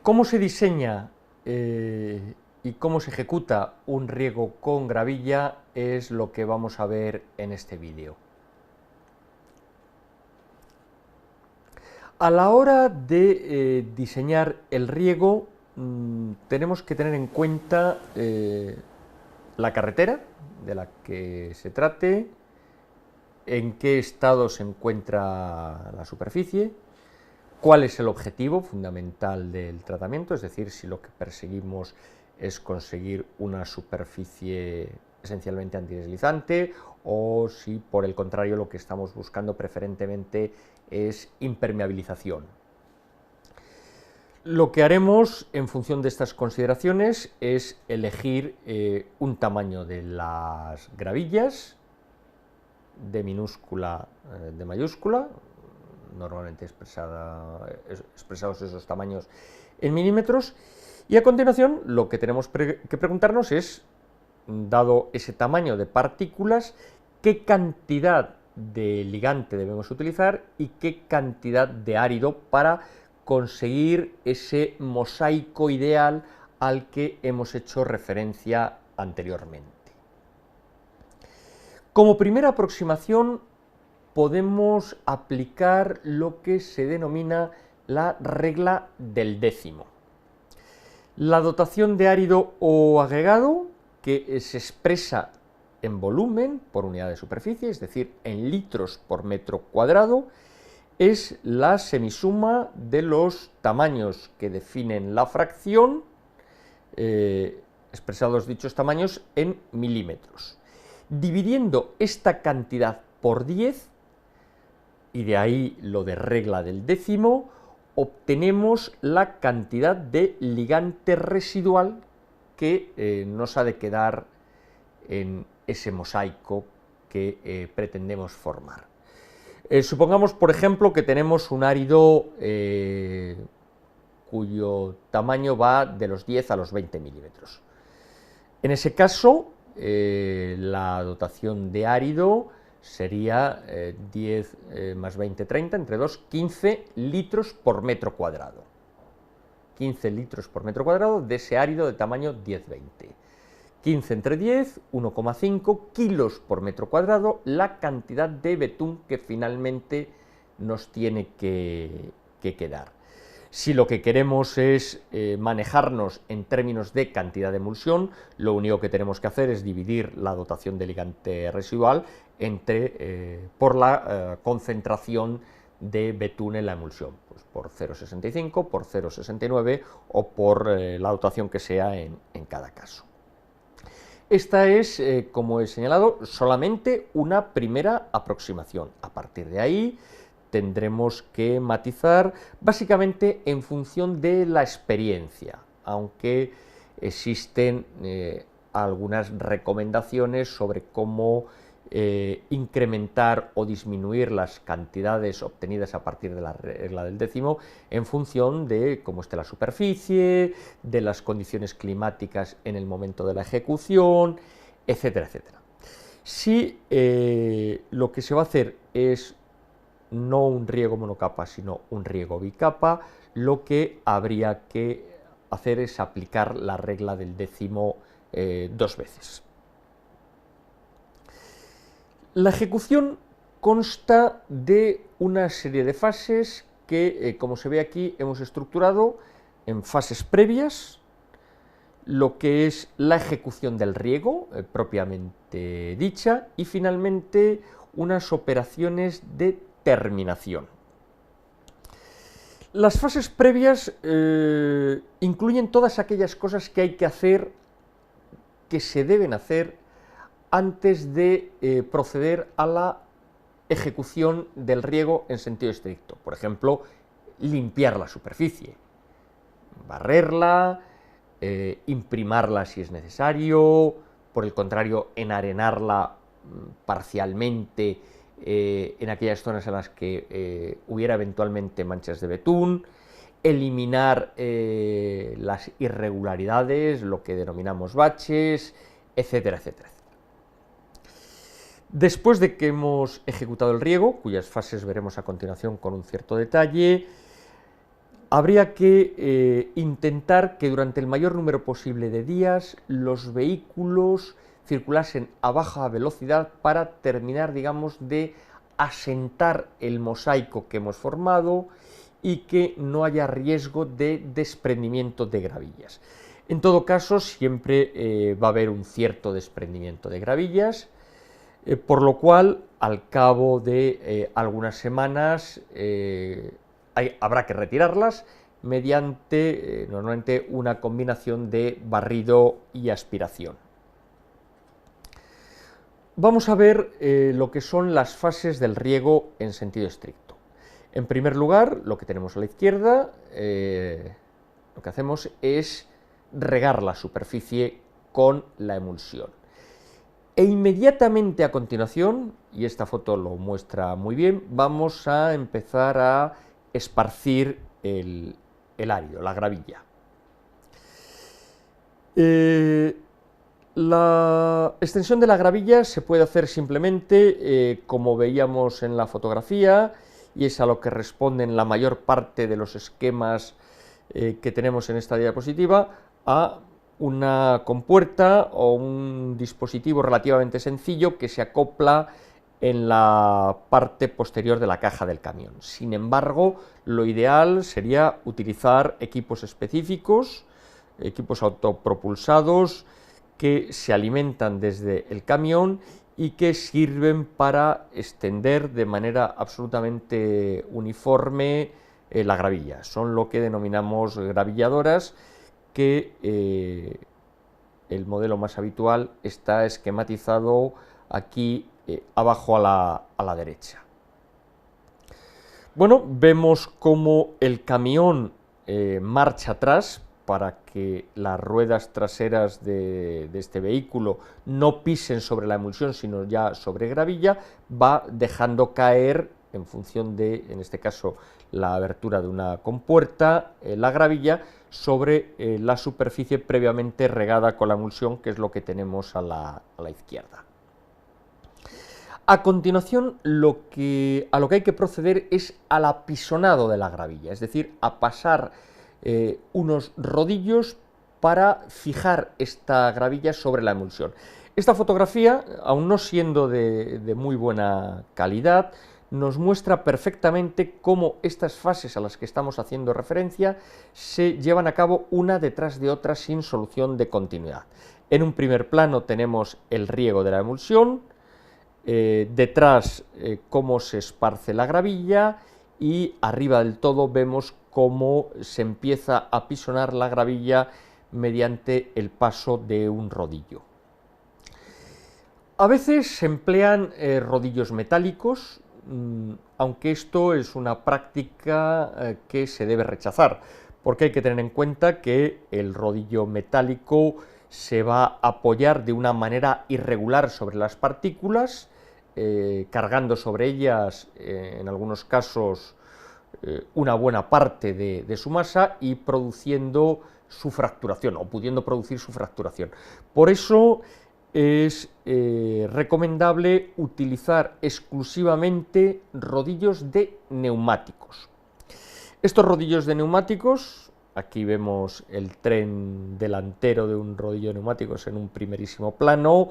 ¿Cómo se diseña y cómo se ejecuta un riego con gravilla? Es lo que vamos a ver en este vídeo. A la hora de diseñar el riego, tenemos que tener en cuenta la carretera de la que se trate, en qué estado se encuentra la superficie, cuál es el objetivo fundamental del tratamiento, es decir, si lo que perseguimos es conseguir una superficie esencialmente antideslizante o si por el contrario lo que estamos buscando preferentemente es impermeabilización. Lo que haremos en función de estas consideraciones es elegir un tamaño de las gravillas, de minúscula, de mayúscula, normalmente expresados esos tamaños en milímetros, y a continuación lo que tenemos que preguntarnos es, dado ese tamaño de partículas, qué cantidad de ligante debemos utilizar y qué cantidad de árido para conseguir ese mosaico ideal al que hemos hecho referencia anteriormente. Como primera aproximación podemos aplicar lo que se denomina la regla del décimo. La dotación de árido o agregado, que se expresa en volumen por unidad de superficie, es decir, en litros por metro cuadrado, es la semisuma de los tamaños que definen la fracción, expresados dichos tamaños en milímetros. Dividiendo esta cantidad por 10, y de ahí lo de regla del décimo, obtenemos la cantidad de ligante residual que nos ha de quedar en ese mosaico que pretendemos formar. Supongamos, por ejemplo, que tenemos un árido cuyo tamaño va de los 10 a los 20 milímetros. En ese caso, la dotación de árido sería 10 más 20, 30, entre 2, 15 litros por metro cuadrado. 15 litros por metro cuadrado de ese árido de tamaño 10-20. 15 entre 10, 1,5 kilos por metro cuadrado, la cantidad de betún que finalmente nos tiene que quedar. Si lo que queremos es manejarnos en términos de cantidad de emulsión, lo único que tenemos que hacer es dividir la dotación de ligante residual por la concentración de betún en la emulsión, pues por 0,65, por 0,69 o por la dotación que sea en cada caso. Esta es, como he señalado, solamente una primera aproximación. A partir de ahí tendremos que matizar básicamente en función de la experiencia, aunque existen algunas recomendaciones sobre cómo incrementar o disminuir las cantidades obtenidas a partir de la regla del décimo en función de cómo esté la superficie, de las condiciones climáticas en el momento de la ejecución, etcétera, etcétera. Si lo que se va a hacer es no un riego monocapa, sino un riego bicapa, lo que habría que hacer es aplicar la regla del décimo 2 veces. La ejecución consta de una serie de fases que, como se ve aquí, hemos estructurado en fases previas, lo que es la ejecución del riego propiamente dicha, y finalmente unas operaciones de terminación. Las fases previas incluyen todas aquellas cosas que hay que hacer, que se deben hacer antes de proceder a la ejecución del riego en sentido estricto. Por ejemplo, limpiar la superficie, barrerla, imprimarla si es necesario, por el contrario, enarenarla parcialmente en aquellas zonas en las que hubiera eventualmente manchas de betún, eliminar las irregularidades, lo que denominamos baches, etcétera, etcétera. Después de que hemos ejecutado el riego, cuyas fases veremos a continuación con un cierto detalle, habría que intentar que durante el mayor número posible de días los vehículos circulasen a baja velocidad para terminar, digamos, de asentar el mosaico que hemos formado y que no haya riesgo de desprendimiento de gravillas. En todo caso, siempre va a haber un cierto desprendimiento de gravillas, por lo cual, al cabo de algunas semanas, habrá que retirarlas mediante, normalmente, una combinación de barrido y aspiración. Vamos a ver lo que son las fases del riego en sentido estricto. En primer lugar, lo que tenemos a la izquierda, lo que hacemos es regar la superficie con la emulsión. E inmediatamente a continuación, y esta foto lo muestra muy bien, vamos a empezar a esparcir el árido, la gravilla. La extensión de la gravilla se puede hacer simplemente como veíamos en la fotografía, y es a lo que responden la mayor parte de los esquemas que tenemos en esta diapositiva, a una compuerta o un dispositivo relativamente sencillo que se acopla en la parte posterior de la caja del camión. Sin embargo, lo ideal sería utilizar equipos específicos, equipos autopropulsados, que se alimentan desde el camión y que sirven para extender de manera absolutamente uniforme la gravilla. Son lo que denominamos gravilladoras, que el modelo más habitual está esquematizado aquí abajo a la derecha. Bueno, vemos cómo el camión marcha atrás para que las ruedas traseras de este vehículo no pisen sobre la emulsión, sino ya sobre gravilla, va dejando caer, en función de, en este caso, la abertura de una compuerta, la gravilla, sobre la superficie previamente regada con la emulsión, que es lo que tenemos a la izquierda. A continuación, a lo que hay que proceder es al apisonado de la gravilla, es decir, a pasar unos rodillos para fijar esta gravilla sobre la emulsión. Esta fotografía, aun no siendo de muy buena calidad, nos muestra perfectamente cómo estas fases a las que estamos haciendo referencia se llevan a cabo una detrás de otra sin solución de continuidad. En un primer plano tenemos el riego de la emulsión, detrás cómo se esparce la gravilla, y arriba del todo vemos cómo se empieza a apisonar la gravilla mediante el paso de un rodillo. A veces se emplean rodillos metálicos, aunque esto es una práctica que se debe rechazar, porque hay que tener en cuenta que el rodillo metálico se va a apoyar de una manera irregular sobre las partículas, cargando sobre ellas, en algunos casos, una buena parte de su masa y produciendo su fracturación, o pudiendo producir su fracturación. Por eso es recomendable utilizar exclusivamente rodillos de neumáticos. Estos rodillos de neumáticos, aquí vemos el tren delantero de un rodillo de neumáticos en un primerísimo plano,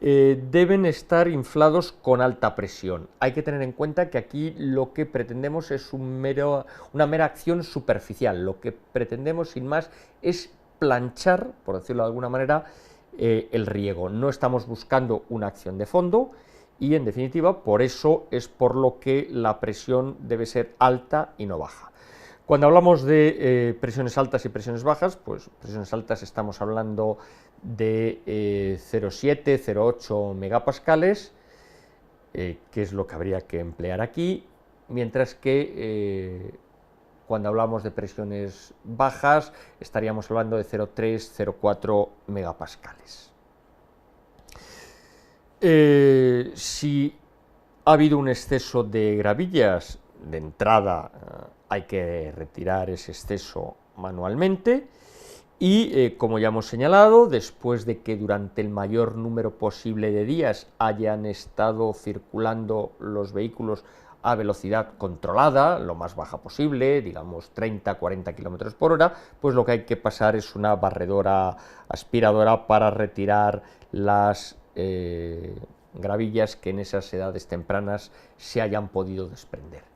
deben estar inflados con alta presión. Hay que tener en cuenta que aquí lo que pretendemos es una mera acción superficial. Lo que pretendemos, sin más, es planchar, por decirlo de alguna manera, el riego. No estamos buscando una acción de fondo y, en definitiva, por eso es por lo que la presión debe ser alta y no baja. Cuando hablamos de presiones altas y presiones bajas, pues presiones altas estamos hablando de 0,7, 0,8 megapascales, que es lo que habría que emplear aquí, mientras que cuando hablamos de presiones bajas estaríamos hablando de 0,3, 0,4 megapascales. Si ha habido un exceso de gravillas, de entrada hay que retirar ese exceso manualmente, y como ya hemos señalado, después de que durante el mayor número posible de días hayan estado circulando los vehículos a velocidad controlada, lo más baja posible, digamos 30-40 km por hora, pues lo que hay que pasar es una barredora aspiradora para retirar las gravillas que en esas edades tempranas se hayan podido desprender.